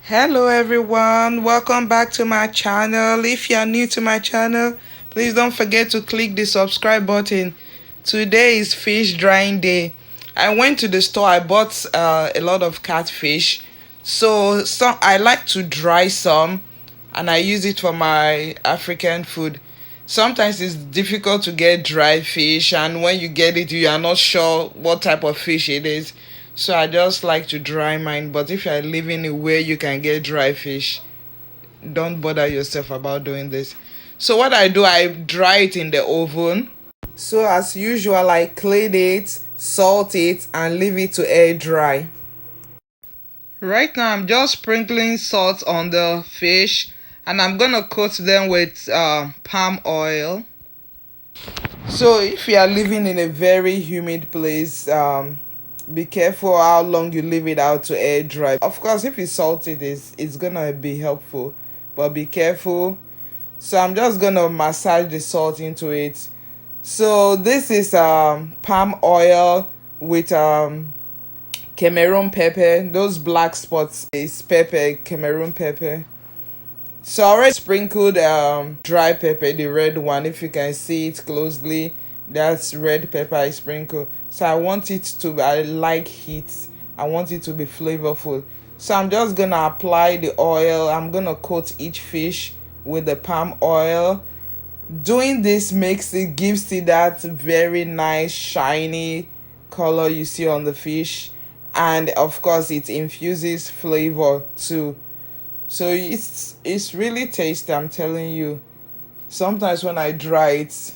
Hello everyone, welcome back to my channel. If you are new to my channel, please don't forget to click the subscribe button. Today is fish drying day. I went to the store, I bought a lot of catfish. So I like to dry some and I use it for my African food. Sometimes it's difficult to get dry fish, and when you get it you are not sure what type of fish it is, so I just like to dry mine. But if you are living in where you can get dry fish, don't bother yourself about doing this. So what I do, I dry it in the oven. So as usual, I clean it, salt it, and leave it to air dry. Right now I'm just sprinkling salt on the fish, and I'm gonna coat them with palm oil. So if you are living in a very humid place, be careful how long you leave it out to air dry. Of course, if it's salted, it's gonna be helpful, but be careful. So I'm just gonna massage the salt into it. So this is palm oil with Cameroon pepper. Those black spots is pepper, Cameroon pepper. So I already sprinkled dry pepper, the red one. If you can see it closely, that's red pepper I sprinkle. So I want it to be, I like heat, I want it to be flavorful. So I'm just gonna apply the oil. I'm gonna coat each fish with the palm oil. Doing this gives it that very nice shiny color you see on the fish, and of course it infuses flavor too. So it's really tasty, I'm telling you. Sometimes when I dry it,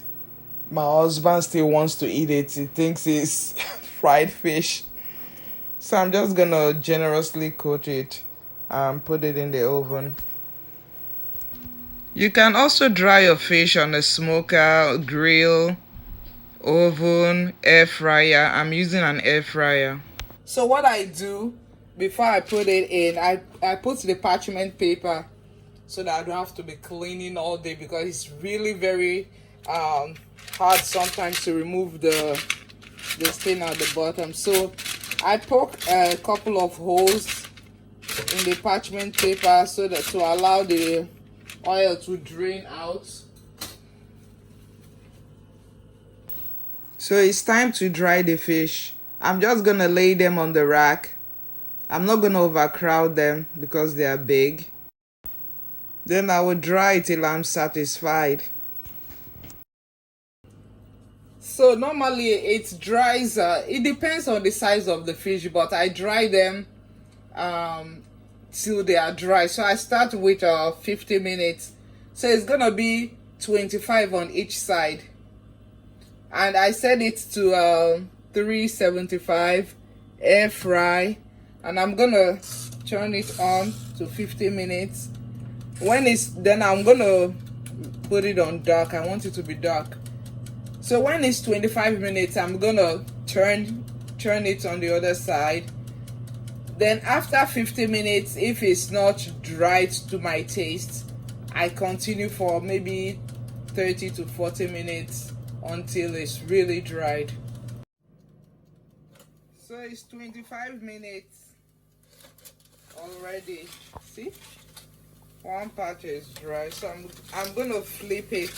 my husband still wants to eat it. He thinks it's fried fish. So I'm just gonna generously coat it and put it in the oven. You can also dry your fish on a smoker, grill, oven, air fryer. I'm using an air fryer. So what I do before I put it in, I put the parchment paper so that I don't have to be cleaning all day, because it's really very hard sometimes to remove the stain at the bottom. So I poke a couple of holes in the parchment paper so that to allow the oil to drain out. So it's time to dry the fish. I'm just gonna lay them on the rack. I'm not gonna overcrowd them because they are big. Then I will dry it till I'm satisfied. So normally it dries, it depends on the size of the fish, but I dry them till they are dry. So I start with 50 minutes. So it's gonna be 25 on each side. And I set it to 375 air fry, and I'm gonna turn it on to 50 minutes. When it's then I'm gonna put it on dark. I want it to be dark. So when it's 25 minutes, I'm gonna turn it on the other side. Then after 50 minutes, if it's not dried to my taste, I continue for maybe 30 to 40 minutes until it's really dried. So it's 25 minutes already. See, one part is dry, so I'm gonna flip it.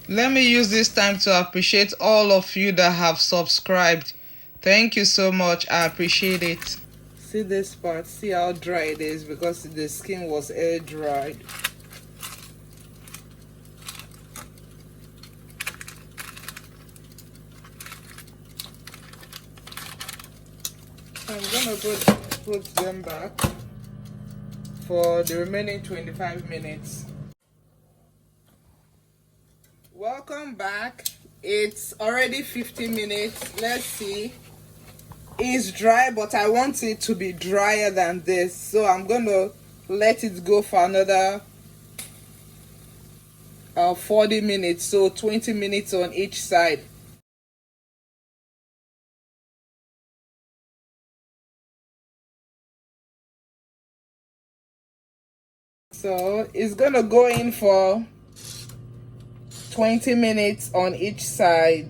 Let me use this time to appreciate all of you that have subscribed. Thank you so much, I appreciate it. See this part, see how dry it is because the skin was air dried. I'm gonna put them back for the remaining 25 minutes. Welcome back. It's already 50 minutes. Let's see. It's dry, but I want it to be drier than this, so I'm gonna let it go for another 40 minutes, so 20 minutes on each side. So it's gonna go in for 20 minutes on each side.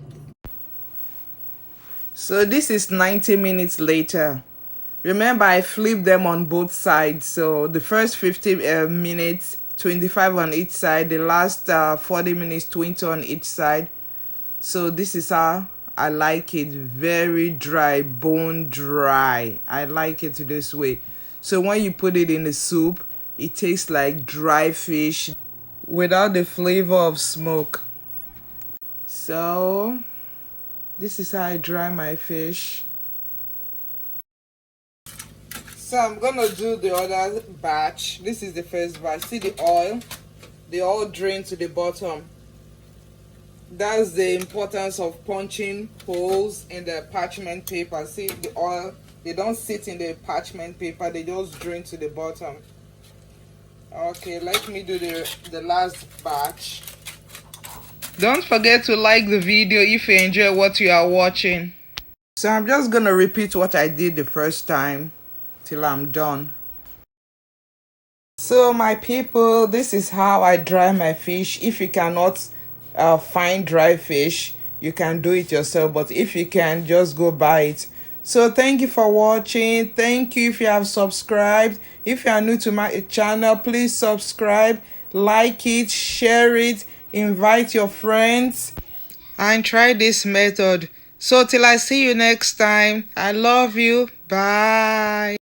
So this is 90 minutes later. Remember, I flipped them on both sides. So the first 50 minutes, 25 on each side. The last 40 minutes, 20 on each side. So this is how I like it. Very dry, bone dry. I like it this way. So when you put it in the soup, it tastes like dry fish without the flavor of smoke. So this is how I dry my fish. So I'm gonna do the other batch. This is the first batch. See the oil? They all drain to the bottom. That's the importance of punching holes in the parchment paper. See the oil? They don't sit in the parchment paper. They just drain to the bottom. Okay, let me do the last batch. Don't forget to like the video if you enjoy what you are watching. So I'm just gonna repeat what I did the first time till I'm done. So my people, this is how I dry my fish. If you cannot find dry fish, you can do it yourself, but if you can, just go buy it. So thank you for watching. Thank you if you have subscribed. If you are new to my channel, please subscribe, like it, share it, invite your friends, and try this method. So till I see you next time, I love you. Bye.